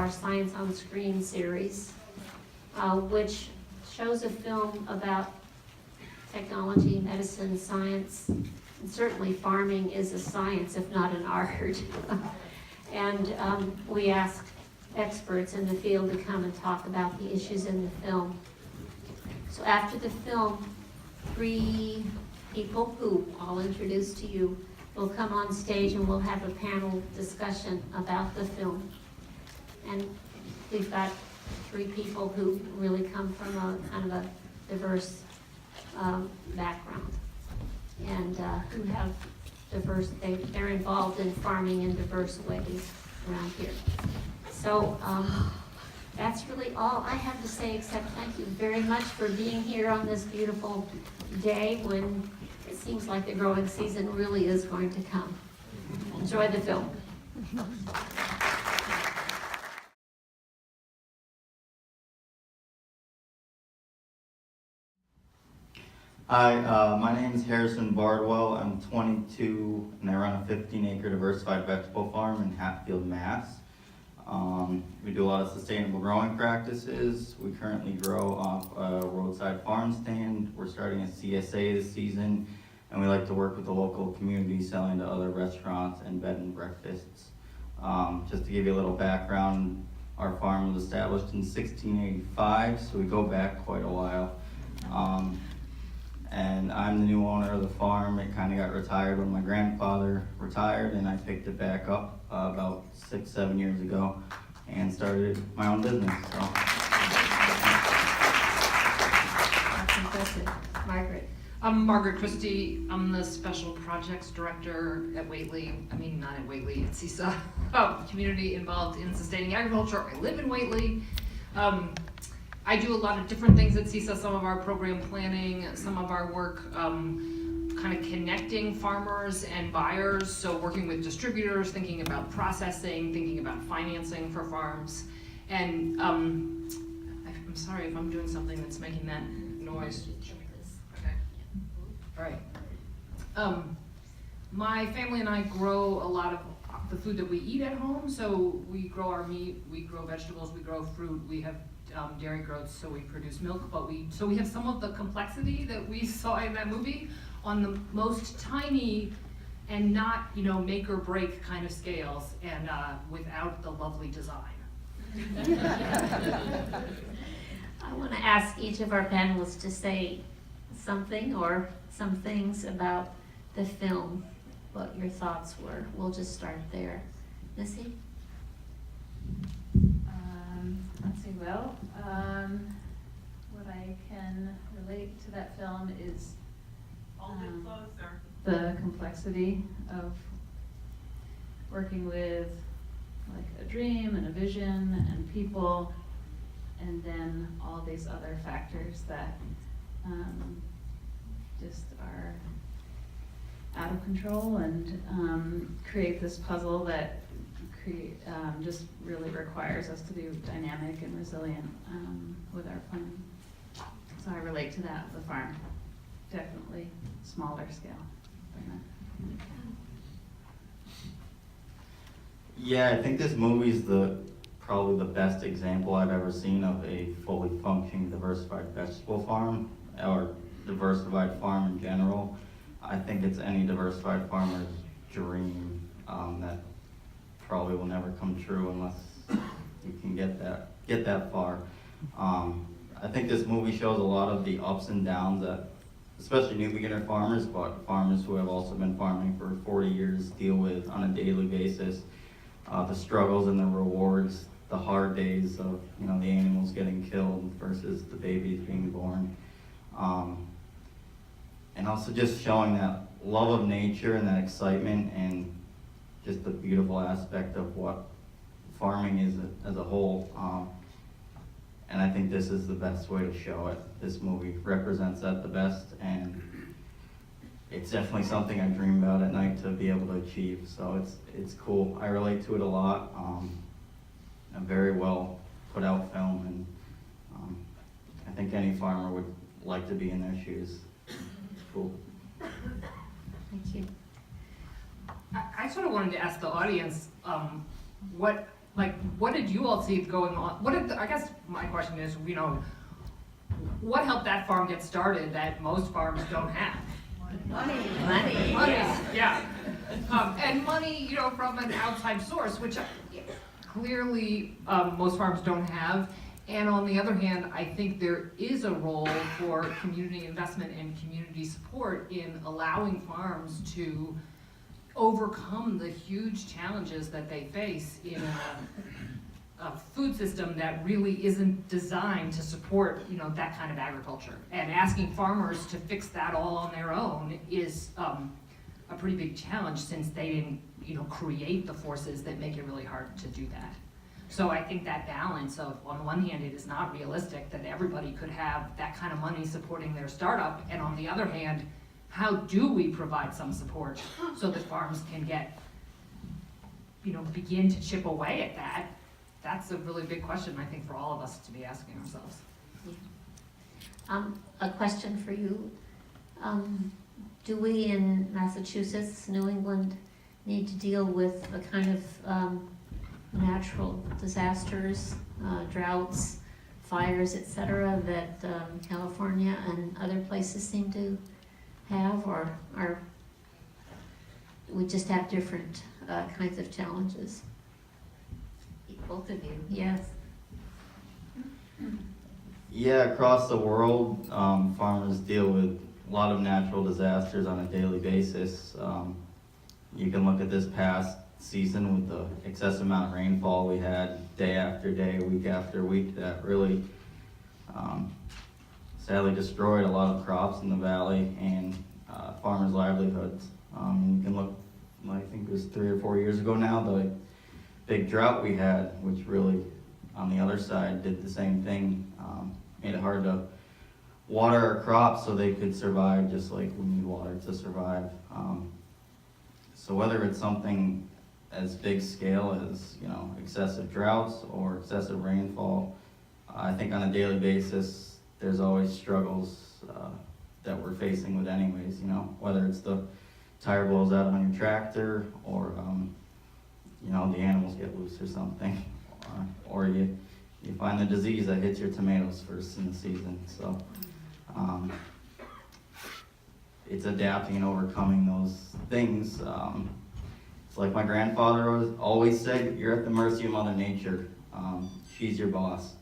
our Science on Screen series, which shows a film about technology, medicine, science, and certainly farming is a science, if not an art. And we ask experts in the field to come and talk about the issues in the film. So after the film, 3 people who I'll introduce to you will come on stage and we'll have a panel discussion about the film. And we've got 3 people who really come from a kind of a diverse background and who have diverse, they're involved in farming in diverse ways around here. So that's really all I have to say, except thank you very much for being here on this beautiful day when it seems like the growing season really is going to come. Enjoy the film. Hi, my name is Harrison Bardwell. I'm 22 and I run a 15-acre diversified vegetable farm in Hatfield, Mass. We do a lot of sustainable growing practices. We currently grow off a roadside farm stand. We're starting a CISA this season, and we like to work with the local community selling to other restaurants and bed and breakfasts. Just to give you a little background, our farm was established in 1685, so we go back quite a while. And I'm the new owner of the farm. It kind of got retired when my grandfather retired, and I picked it back up about 6-7 years ago and started my own business. So. That's impressive. Margaret. I'm Margaret Christie. I'm the Special Projects Director at Whately. I mean, not at Whately, at CISA. Community involved in sustaining agriculture. I live in Whately. I do a lot of different things at CISA, some of our program planning, some of our work kind of connecting farmers and buyers, so working with distributors, thinking about processing, thinking about financing for farms. And I'm sorry if I'm doing something that's making that noise. Okay. All right. My family and I grow a lot of the food that we eat at home, so we grow our meat, we grow vegetables, we grow fruit, we have dairy growth, so we produce milk, but we have some of the complexity that we saw in that movie on the most tiny and not, make or break kind of scales, and without the lovely design. I want to ask each of our panelists to say something or some things about the film, what your thoughts were. We'll just start there. Missy? Let's see, well, what I can relate to that film is the complexity of working with like a dream and a vision and people, and then all these other factors that just are out of control and create this puzzle that just really requires us to be dynamic and resilient with our plan. So I relate to that with the farm. Definitely smaller scale. Yeah, I think this movie is probably the best example I've ever seen of a fully functioning diversified vegetable farm, or diversified farm in general. I think it's any diversified farmer's dream that probably will never come true unless you can get that far. I think this movie shows a lot of the ups and downs that especially new beginner farmers, but farmers who have also been farming for 40 years deal with on a daily basis. The struggles and the rewards, the hard days of the animals getting killed versus the babies being born. And also just showing that love of nature and that excitement and just the beautiful aspect of what farming is as a whole. And I think this is the best way to show it. This movie represents that the best, and it's definitely something I dream about at night to be able to achieve. So it's cool. I relate to it a lot. A very well put out film, and I think any farmer would like to be in their shoes. It's cool. Thank you. I sort of wanted to ask the audience what like, what did you all see going on? I guess my question is, what helped that farm get started that most farms don't have? Money, Yeah. And money, from an outside source, which clearly most farms don't have. And on the other hand, I think there is a role for community investment and community support in allowing farms to overcome the huge challenges that they face in a food system that really isn't designed to support, that kind of agriculture. And asking farmers to fix that all on their own is a pretty big challenge, since they didn't, create the forces that make it really hard to do that. So I think that balance of, on one hand, it is not realistic that everybody could have that kind of money supporting their startup, and on the other hand, how do we provide some support so that farms can get, begin to chip away at that? That's a really big question, I think, for all of us to be asking ourselves. A question for you. Do we in Massachusetts, New England, need to deal with the kind of natural disasters, droughts, fires, etc., that California and other places seem to have, or we just have different kinds of challenges? Both of you, yes. Yeah, across the world, farmers deal with a lot of natural disasters on a daily basis. You can look at this past season with the excessive amount of rainfall we had day after day, week after week, that really sadly destroyed a lot of crops in the valley and farmers' livelihoods. You can look, I think it was 3 or 4 years ago now, the big drought we had, which really, on the other side, did the same thing. Made it hard to water our crops so they could survive, just like we need water to survive. So whether it's something as big scale as, excessive droughts or excessive rainfall, I think on a daily basis, there's always struggles that we're facing with anyways, whether it's the tire blows out on your tractor, or the animals get loose or something, or you find the disease that hits your tomatoes first in the season. So it's adapting and overcoming those things. It's like my grandfather always said, you're at the mercy of Mother Nature. She's your boss.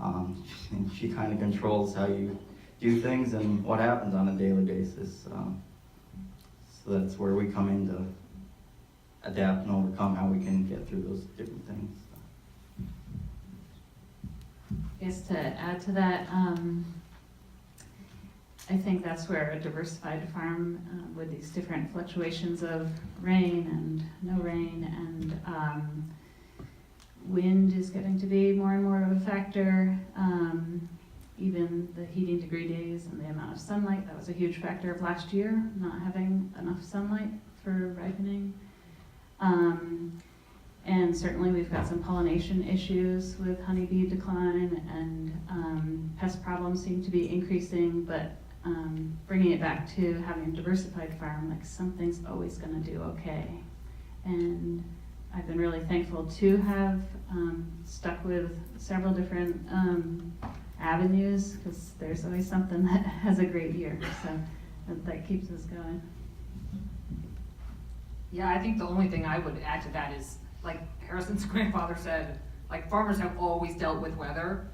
And she kind of controls how you do things and what happens on a daily basis. So that's where we come in to adapt and overcome how we can get through those different things. Yes, to add to that, I think that's where a diversified farm with these different fluctuations of rain and no rain and wind is getting to be more and more of a factor. Even the heating degree days and the amount of sunlight, that was a huge factor of last year, not having enough sunlight for ripening. And certainly we've got some pollination issues with honeybee decline, and pest problems seem to be increasing, but bringing it back to having a diversified farm, like something's always gonna do okay. And I've been really thankful to have stuck with several different avenues, because there's always something that has a great year, so that keeps us going. Yeah, I think the only thing I would add to that is, like Harrison's grandfather said, like farmers have always dealt with weather,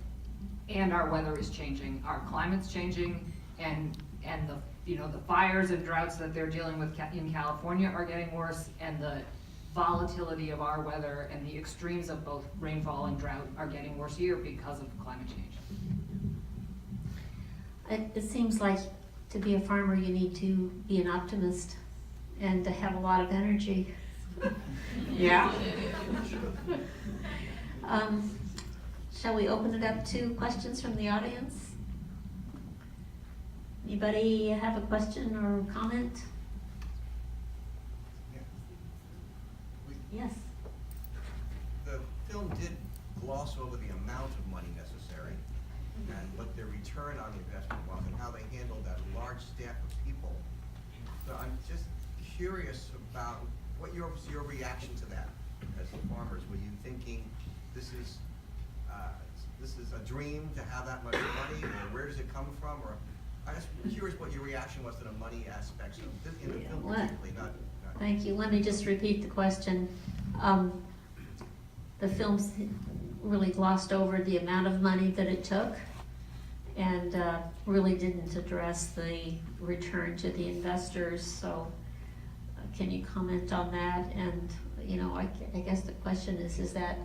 and our weather is changing, our climate's changing, and the fires and droughts that they're dealing with in California are getting worse, and the volatility of our weather and the extremes of both rainfall and drought are getting worse here because of climate change. It seems like to be a farmer, you need to be an optimist and to have a lot of energy. Yeah. Shall we open it up to questions from the audience? Anybody have a question or comment? Yes. The film did gloss over the amount of money necessary and what their return on the investment was and how they handled that large staff of people. So I'm just curious about what your reaction to that. as the farmers? Were you thinking this is a dream to have that much money, or where does it come from? Or I'm just curious what your reaction was to the money aspects of this, in the film particularly, not. Thank you. Let me just repeat the question. The film's really glossed over the amount of money that it took and really didn't address the return to the investors. So can you comment on that? And, you know, I guess the question is that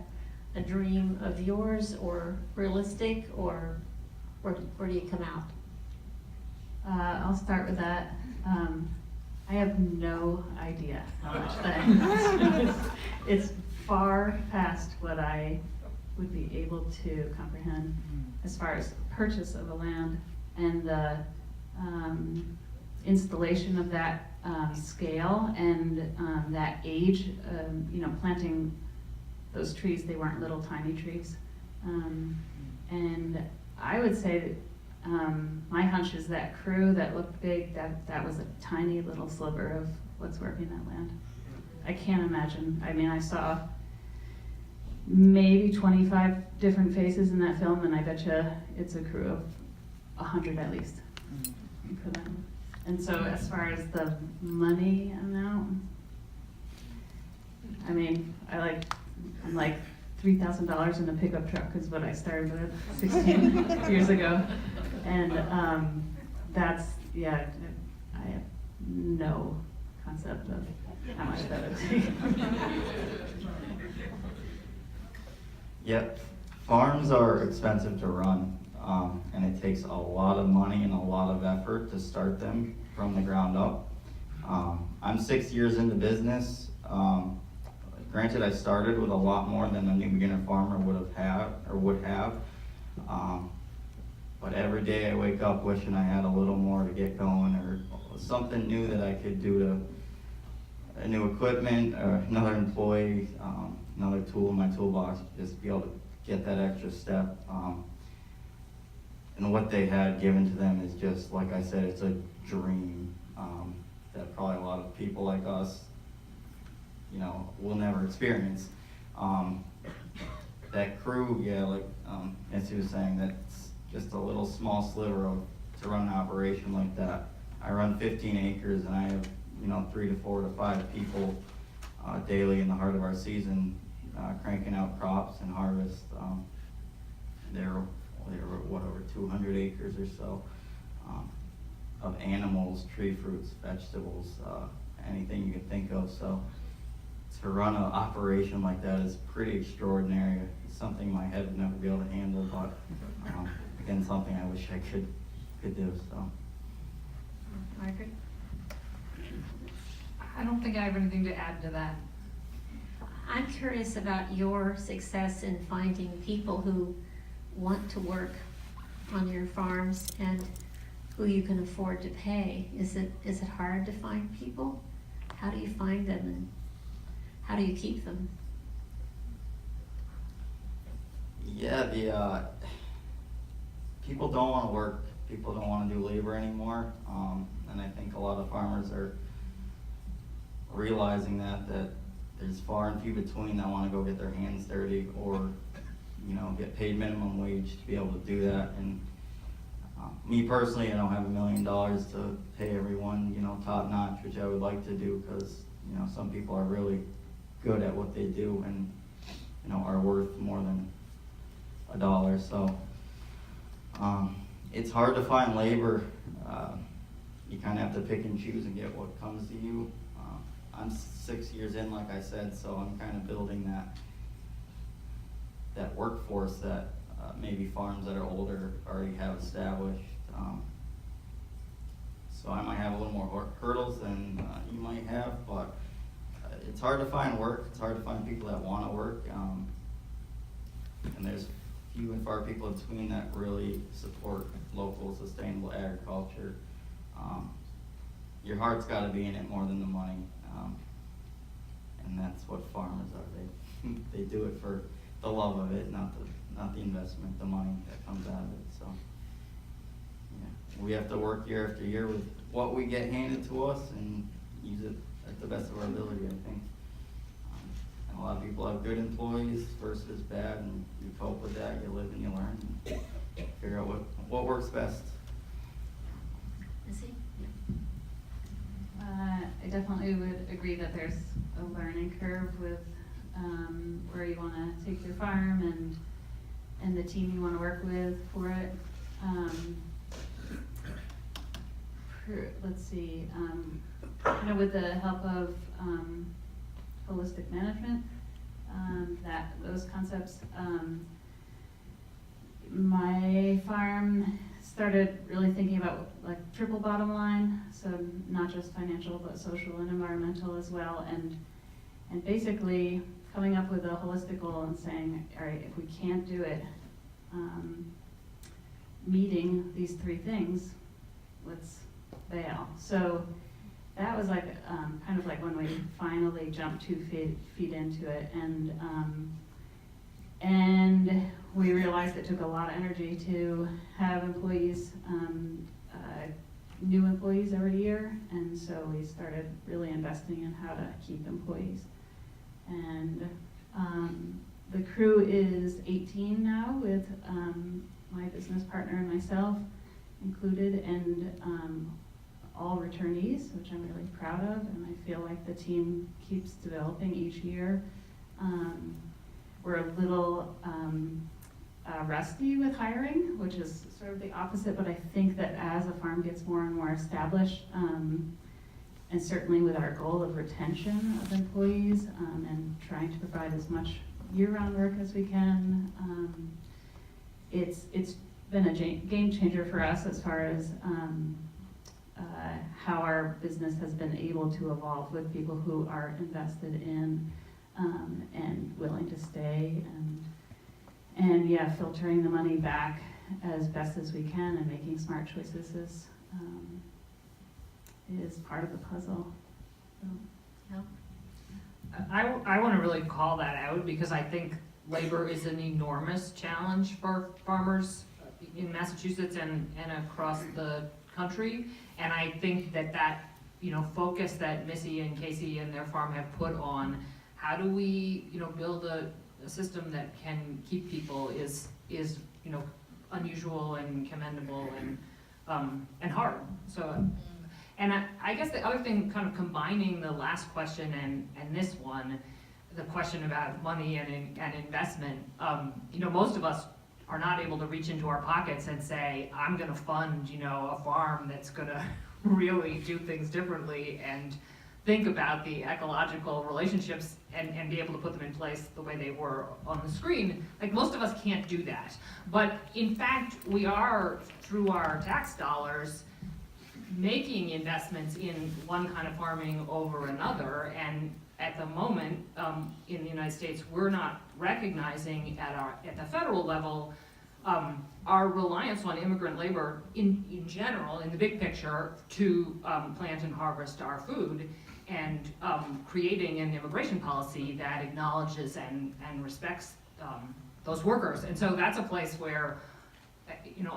a dream of yours or realistic, or where do you come out? I'll start with that. I have no idea how much that invested. It's far past what I would be able to comprehend as far as purchase of a land and the installation of that scale and that age. You know, planting those trees, they weren't little tiny trees. And I would say that my hunch is that crew that looked big, that was a tiny little sliver of what's working that land. I can't imagine. I mean, I saw maybe 25 different faces in that film, and I bet you it's a crew of 100 at least for them. And so as far as the money amount, I mean, I'm like $3,000 in a pickup truck is what I started with 16 years ago. And that's, yeah, I have no concept of how much that would take. Yep, farms are expensive to run, and it takes a lot of money and a lot of effort to start them from the ground up. I'm 6 years into business. Granted, I started with a lot more than a new beginner farmer would have. But every day I wake up wishing I had a little more to get going, or something new that I could do to new equipment, or another employee, another tool in my toolbox, just be able to get that extra step. And what they had given to them is just, like I said, it's a dream that probably a lot of people like us, you know, will never experience. That crew, yeah, like Nancy was saying, that's just a little small sliver to run an operation like that. I run 15 acres and I have, you know, 3 to 4 to 5 people daily in the heart of our season cranking out crops and harvest. There are what, over 200 acres or so of animals, tree fruits, vegetables, anything you can think of. So to run an operation like that is pretty extraordinary. It's something my head would never be able to handle, but again, something I wish I could do. So. Margaret? I don't think I have anything to add to that. I'm curious about your success in finding people who want to work on your farms and who you can afford to pay. Is it hard to find people? How do you find them and how do you keep them? Yeah, people don't want to work. People don't want to do labor anymore, and I think a lot of farmers are realizing that there's far and few between that want to go get their hands dirty or, you know, get paid minimum wage to be able to do that. And me personally, I don't have $1 million to pay everyone, you know, top notch, which I would like to do, because, you know, some people are really good at what they do and, you know, are worth more than $1. So it's hard to find labor. You kind of have to pick and choose and get what comes to you. I'm 6 years in, like I said, so I'm kind of building that workforce that maybe farms that are older already have established. So I might have a little more hurdles than you might have, but it's hard to find work. It's hard to find people that want to work, and there's few and far people in between that really support local sustainable agriculture. Your heart's got to be in it more than the money, and that's what farmers are. They do it for the love of it, not the investment, the money that comes out of it. So yeah, we have to work year after year with what we get handed to us and use it at the best of our ability, I think. And a lot of people have good employees versus bad, and you cope with that, you live and you learn, and figure out what works best. Missy? I definitely would agree that there's a learning curve with where you want to take your farm and the team you want to work with for it. Let's see, with the help of holistic management, those concepts. My farm started really thinking about like triple bottom line, so not just financial but social and environmental as well, and basically coming up with a holistic goal and saying, all right, if we can't do it, meeting these three things, let's bail. So that was like kind of like when we finally jumped 2 feet into it, and we realized it took a lot of energy to have employees, new employees every year, and so we started really investing in how to keep employees. And the crew is 18 now, with my business partner and myself included, and all returnees, which I'm really proud of, and I feel like the team keeps developing each year. We're a little rusty with hiring, which is sort of the opposite, but I think that as a farm gets more and more established, and certainly with our goal of retention of employees, and trying to provide as much year-round work as we can, it's been a game changer for us as far as how our business has been able to evolve with people who are invested in and willing to stay, and yeah, filtering the money back as best as we can and making smart choices is part of the puzzle. So. Yeah. I want to really call that out, because I think labor is an enormous challenge for farmers in Massachusetts and across the country. And I think that focus that Missy and Casey and their farm have put on how do we build a system that can keep people is unusual and commendable and hard. So. And I guess the other thing, kind of combining the last question and this one, the question about money and investment, most of us are not able to reach into our pockets and say, I'm gonna fund, a farm that's gonna really do things differently and think about the ecological relationships and be able to put them in place the way they were on the screen. Like, most of us can't do that. But in fact, we are, through our tax dollars, making investments in one kind of farming over another, and at the moment in the United States, we're not recognizing at the federal level our reliance on immigrant labor in general, in the big picture, to plant and harvest our food, and creating an immigration policy that acknowledges and respects those workers. And so that's a place where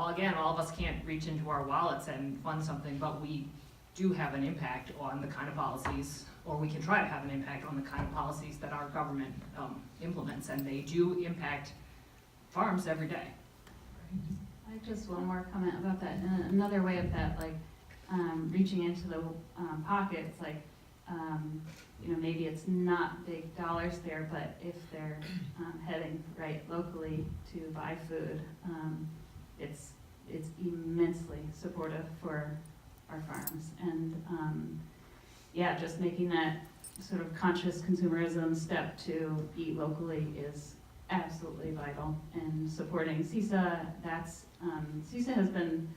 again, all of us can't reach into our wallets and fund something, but we do have an impact on the kind of policies, or we can try to have an impact on the kind of policies that our government implements, and they do impact farms every day. Just one more comment about that. And another way of that, like reaching into the pockets, like maybe it's not big dollars there, but if they're heading right locally to buy food, it's immensely supportive for our farms. And just making that sort of conscious consumerism step to eat locally is absolutely vital. And supporting CISA, CISA has been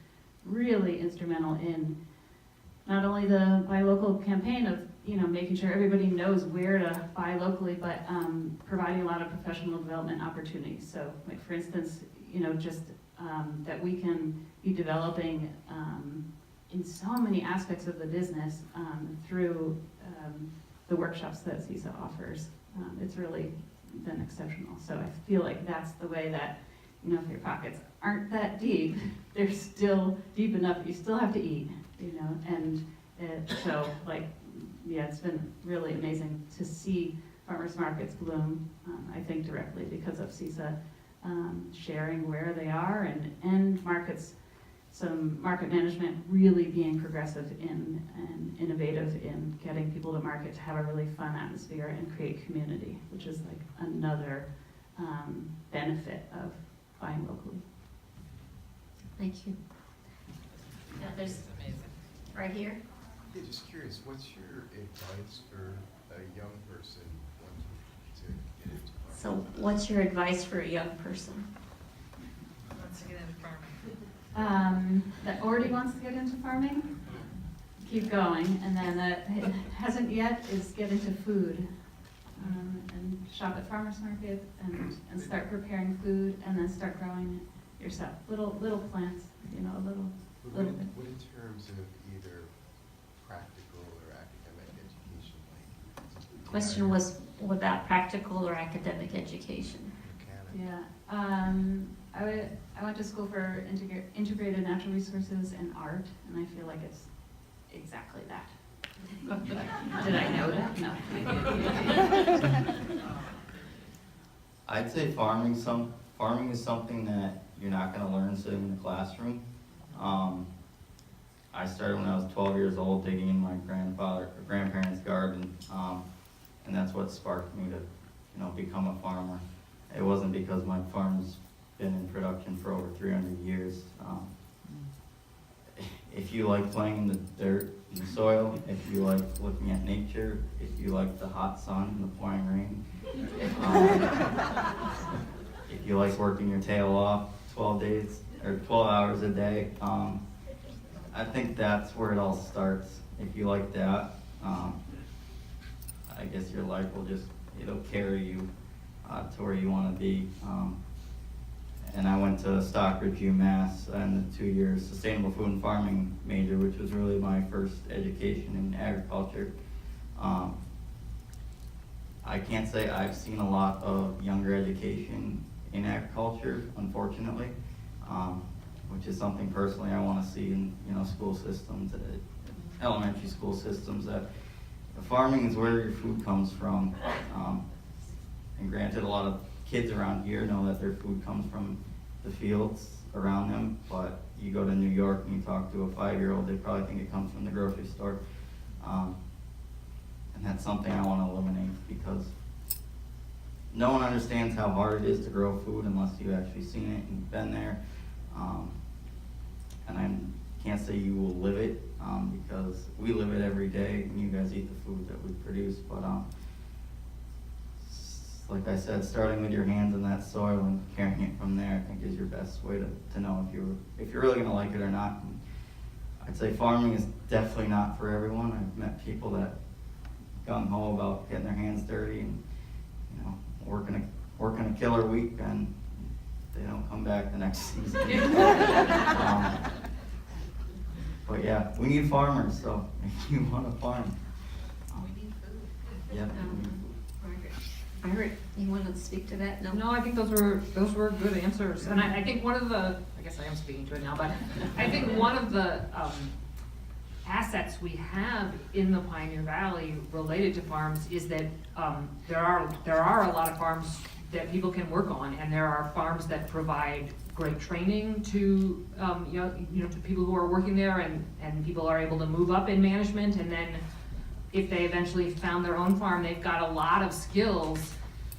really instrumental in not only the buy local campaign of making sure everybody knows where to buy locally, but providing a lot of professional development opportunities. So, like, for instance, just that we can be developing in so many aspects of the business through the workshops that CISA offers. It's really been exceptional. So I feel like that's the way that, if your pockets aren't that deep, they're still deep enough that you still have to eat, and so, like, it's been really amazing to see farmers markets bloom, I think directly because of CISA sharing where they are and markets, some market management really being progressive in and innovative in getting people to market to have a really fun atmosphere and create community, which is like another benefit of buying locally. Thank you. Now there's, right here. Yeah, just curious, what's your advice for a young person wanting to get into farming? So what's your advice for a young person? Let's get into farming. That already wants to get into farming, keep going, and then that hasn't yet is get into food. And shop at farmers market and start preparing food and then start growing it yourself. Little plants, you know, a little What bit. in terms of either practical or academic education, like? Question was about practical or academic education. Mechanic? Yeah, I went to school for integrated natural resources and art, and I feel like it's exactly that. Did I know that? No. I'd say farming is something that you're not gonna learn sitting in the classroom. I started when I was 12 years old digging in my grandparents' garden, and that's what sparked me to, become a farmer. It wasn't because my farm's been in production for over 300 years. If you like playing in the dirt and the soil, if you like looking at nature, if you like the hot sun and the pouring rain, if you like working your tail off 12 hours a day, I think that's where it all starts. If you like that, I guess your life it'll carry you to where you want to be. And I went to Stockbridge, UMass, and the 2 years sustainable food and farming major, which was really my first education in agriculture. I can't say I've seen a lot of younger education in agriculture, unfortunately, which is something personally I want to see in school systems, elementary school systems. That farming is where your food comes from, and granted, a lot of kids around here know that their food comes from the fields around them, but you go to New York and you talk to a 5-year-old, they probably think it comes from the grocery store. And that's something I want to eliminate, because no one understands how hard it is to grow food unless you've actually seen it and been there. And I can't say you will live it, because we live it every day and you guys eat the food that we produce, but like I said, starting with your hands in that soil and carrying it from there, I think is your best way to know if you're really gonna like it or not. And I'd say farming is definitely not for everyone. I've met people that gung-ho about getting their hands dirty and working a killer week, and they don't come back the next season. But yeah, we need farmers, so if you want to farm. We need food. Yeah. Margaret, you want to speak to that? No, I think those were good answers, and I think one of the, I guess I am speaking to it now, but I think one of the assets we have in the Pioneer Valley related to farms is that there are a lot of farms that people can work on, and there are farms that provide great training to to people who are working there, and people are able to move up in management, and then if they eventually found their own farm, they've got a lot of skills,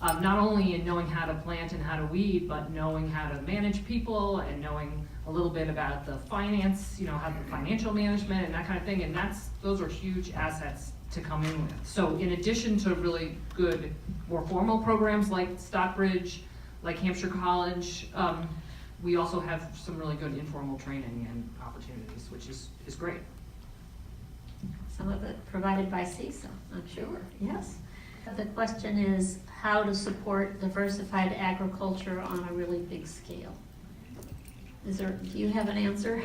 not only in knowing how to plant and how to weed, but knowing how to manage people and knowing a little bit about the finance, how the financial management and that kind of thing. And those are huge assets to come in with. So in addition to really good, more formal programs like Stockbridge, like Hampshire College, we also have some really good informal training and opportunities, which is great. Some of it provided by CISA, I'm sure, yes. The question is how to support diversified agriculture on a really big scale. Do you have an answer?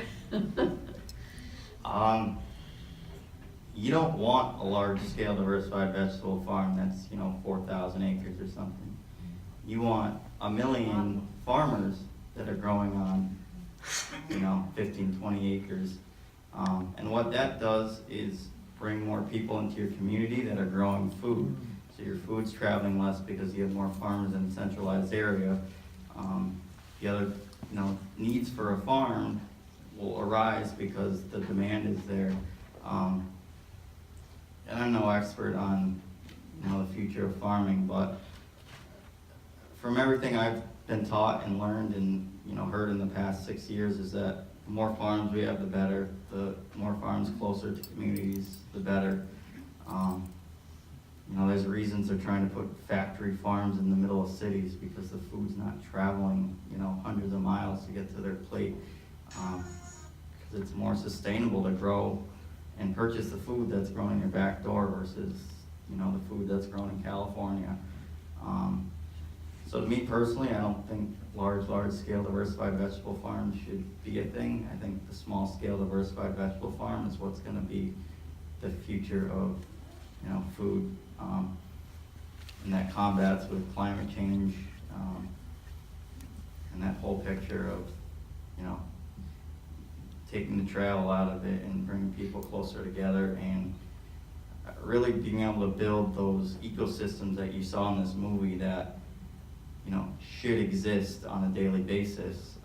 You don't want a large scale diversified vegetable farm that's 4,000 acres or something. You want 1 million farmers that are growing on 15, 20 acres. And what that does is bring more people into your community that are growing food. So your food's traveling less because you have more farmers in a centralized area. The other, needs for a farm will arise because the demand is there. And I'm no expert on, the future of farming, but from everything I've been taught and learned and, heard in the past 6 years is that the more farms we have, the better. The more farms closer to communities, the better. There's reasons they're trying to put factory farms in the middle of cities because the food's not traveling, hundreds of miles to get to their plate. Because it's more sustainable to grow and purchase the food that's grown in your back door versus, the food that's grown in California. So to me personally, I don't think large scale diversified vegetable farms should be a thing. I think the small scale diversified vegetable farm is what's gonna be the future of, food. And that combats with climate change, and that whole picture of, taking the travel out of it and bringing people closer together and really being able to build those ecosystems that you saw in this movie that, should exist on a daily basis.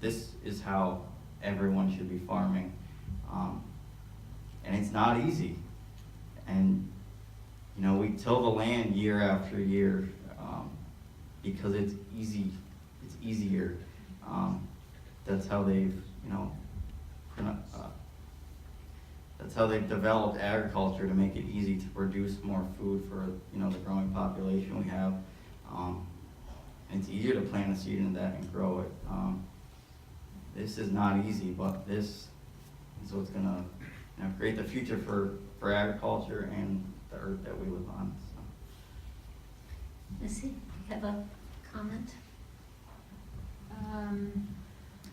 This is how everyone should be farming. And it's not easy. And, we till the land year after year because it's easy. It's easier. That's how they've, that's how they've developed agriculture to make it easy to produce more food for, the growing population we have. And it's easier to plant a seed into that and grow it. This is not easy, but this is what's gonna create the future for agriculture and the earth that we live on. So. Missy, you have a comment?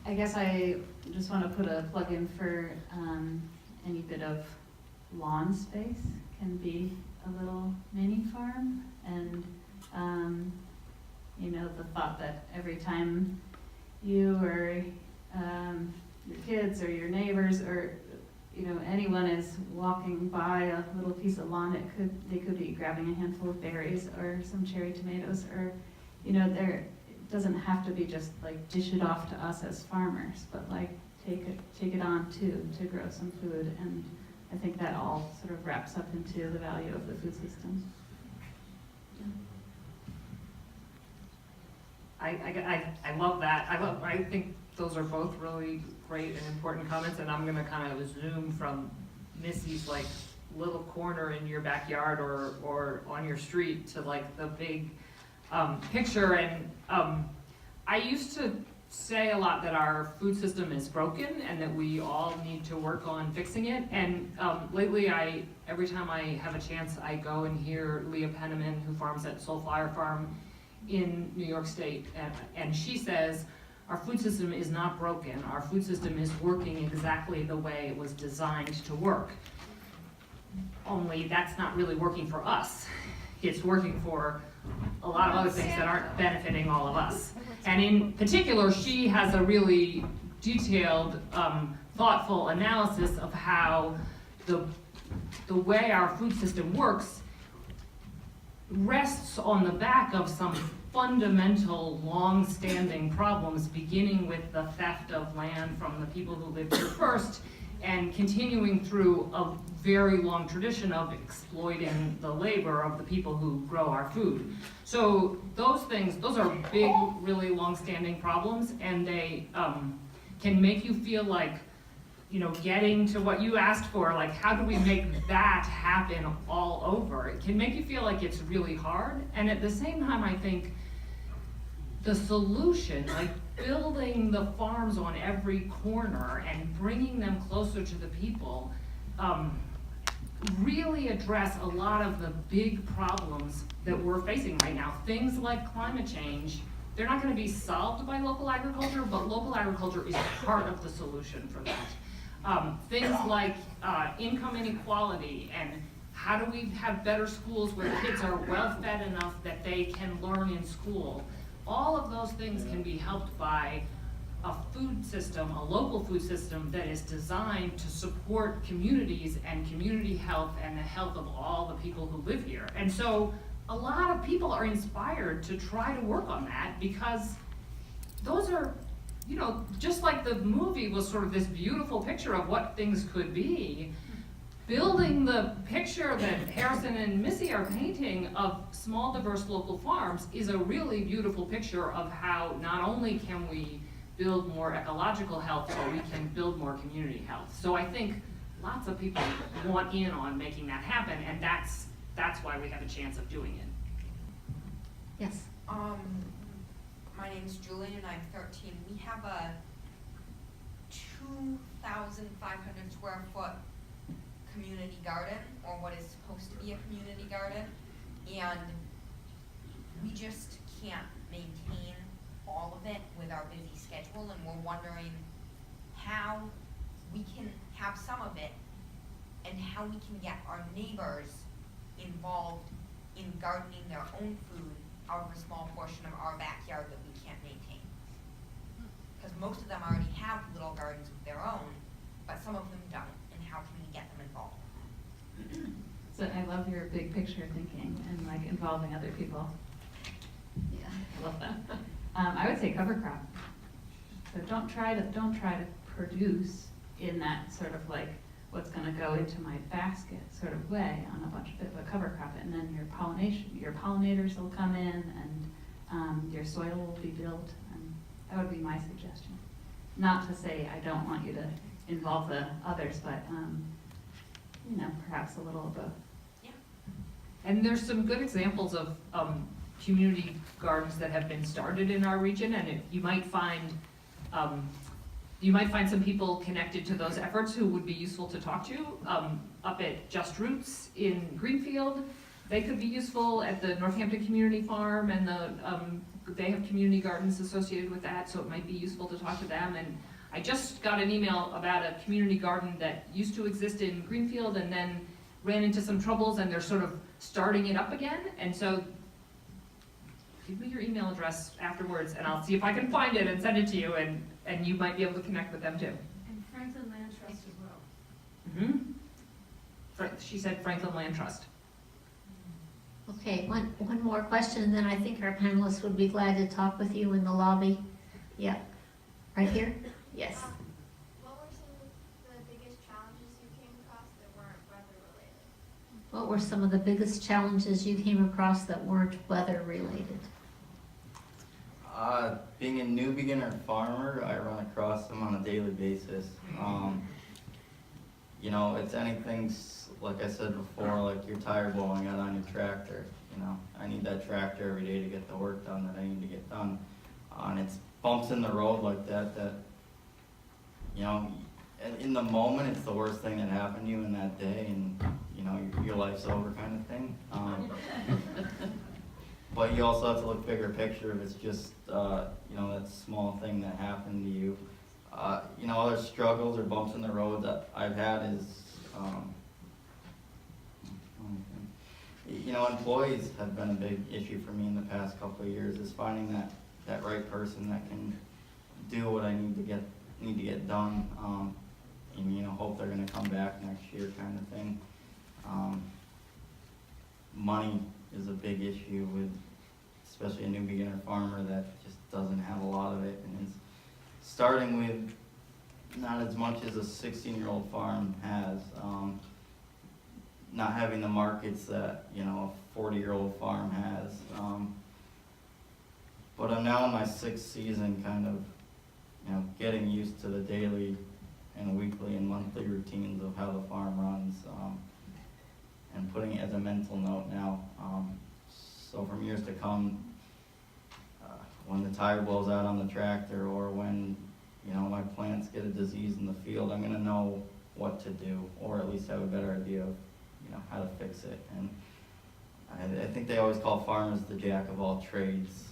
I guess I just want to put a plug in for any bit of lawn space can be a little mini farm, and the thought that every time you or your kids or your neighbors or anyone is walking by a little piece of lawn, they could be grabbing a handful of berries or some cherry tomatoes, or it doesn't have to be just like dish it off to us as farmers, but like take it on to grow some food. And I think that all sort of wraps up into the value of the food system. I love that. I think those are both really great and important comments, and I'm gonna kind of zoom from Missy's like little corner in your backyard or on your street to like the big picture. And I used to say a lot that our food system is broken and that we all need to work on fixing it. And lately, every time I have a chance, I go and hear Leah Penniman, who farms at Soulflower Farm in New York State, and she says, our food system is not broken. Our food system is working exactly the way it was designed to work. Only that's not really working for us. It's working for a lot of other things that aren't benefiting all of us. And in particular, she has a really detailed, thoughtful analysis of how the way our food system works rests on the back of some fundamental, long-standing problems, beginning with the theft of land from the people who lived here first, and continuing through a very long tradition of exploiting the labor of the people who grow our food. So those are big, really long-standing problems, and they can make you feel like, getting to what you asked for, like how do we make that happen all over? It can make you feel like it's really hard, and at the same time, I think the solution, like building the farms on every corner and bringing them closer to the people, really address a lot of the big problems that we're facing right now. Things like climate change, they're not gonna be solved by local agriculture, but local agriculture is part of the solution for that. Things like income inequality and how do we have better schools where kids are well fed enough that they can learn in school. All of those things can be helped by a food system, a local food system that is designed to support communities and community health and the health of all the people who live here. And so a lot of people are inspired to try to work on that because those are, you know, just like the movie was sort of this beautiful picture of what things could be, building the picture that Harrison and Missy are painting of small, diverse local farms is a really beautiful picture of how not only can we build more ecological health, but we can build more community health. So I think lots of people want in on making that happen, and that's why we have a chance of doing it. Yes. My name's Julie and I'm 13. We have a 2,500 square foot community garden, or what is supposed to be a community garden, and we just can't maintain all of it with our busy schedule, and we're wondering how we can have some of it and how we can get our neighbors involved in gardening their own food out of a small portion of our backyard that we can't maintain. Because most of them already have little gardens of their own, but some of them don't, and how can we get them involved? So I love your big picture thinking and like involving other people. Yeah. I love that. I would say cover crop. So don't try to produce in that sort of like what's gonna go into my basket sort of way on a bunch of it, but cover crop it, and then your pollinators will come in, and your soil will be built, and that would be my suggestion. Not to say I don't want you to involve the others, but you know, perhaps a little of both. Yeah. And there's some good examples of community gardens that have been started in our region, and you might find some people connected to those efforts who would be useful to talk to. Up at Just Roots in Greenfield, they could be useful. At the Northampton Community Farm, and they have community gardens associated with that, so it might be useful to talk to them. And I just got an email about a community garden that used to exist in Greenfield and then ran into some troubles, and they're sort of starting it up again. And so give me your email address afterwards, and I'll see if I can find it and send it to you, and you might be able to connect with them too. And Franklin Land Trust as well. She said Franklin Land Trust. Okay, one more question, and then I think our panelists would be glad to talk with you in the lobby. Yeah, right here? Yes. What were some of the biggest challenges you came across that weren't weather related? What were some of the biggest challenges you came across that weren't weather related? Being a new beginner farmer, I run across them on a daily basis. You know, it's anything, like I said before, like your tire blowing out on your tractor. You know, I need that tractor every day to get the work done that I need to get done. And it's bumps in the road like that, you know, in the moment, it's the worst thing that happened to you in that day, and, you know, your life's over kind of thing. But you also have to look bigger picture if it's just, you know, that small thing that happened to you. You know, other struggles or bumps in the road that I've had is, you know, employees have been a big issue for me in the past couple of years, is finding that right person that can do what I need to get done, and, you know, hope they're gonna come back next year kind of thing. Money is a big issue with, especially a new beginner farmer that just doesn't have a lot of it, and is starting with not as much as a 16-year-old farm has. Not having the markets that, you know, a 40-year-old farm has. But I'm now in my 6th season, kind of, you know, getting used to the daily and weekly and monthly routines of how the farm runs, and putting it as a mental note now. So from years to come, when the tire blows out on the tractor, or when, you know, my plants get a disease in the field, I'm gonna know what to do, or at least have a better idea of, you know, how to fix it. And I think they always call farmers the jack of all trades.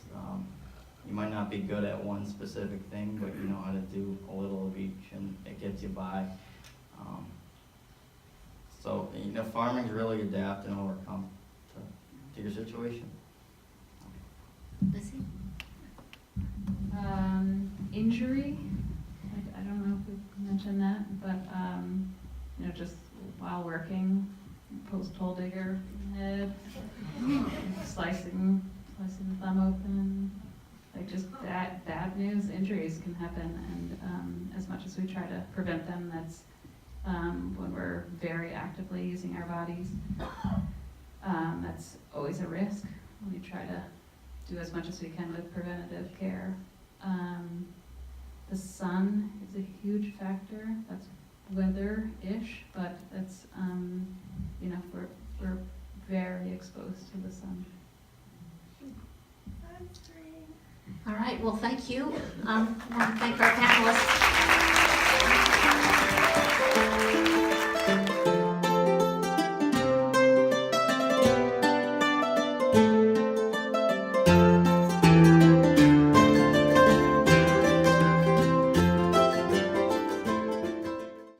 You might not be good at one specific thing, but you know how to do a little of each, and it gets you by. So, you know, farming's really adapt and overcome to your situation. Missy? injury, I don't know if we mentioned that, but, just while working, post hole digger head, slicing the thumb open, like just bad news, injuries can happen, and as much as we try to prevent them, that's when we're very actively using our bodies, that's always a risk. We try to do as much as we can with preventative care. The sun is a huge factor. That's weather-ish, but that's, we're very exposed to the sun. That's great. All right, well, thank you. I want to thank our panelists.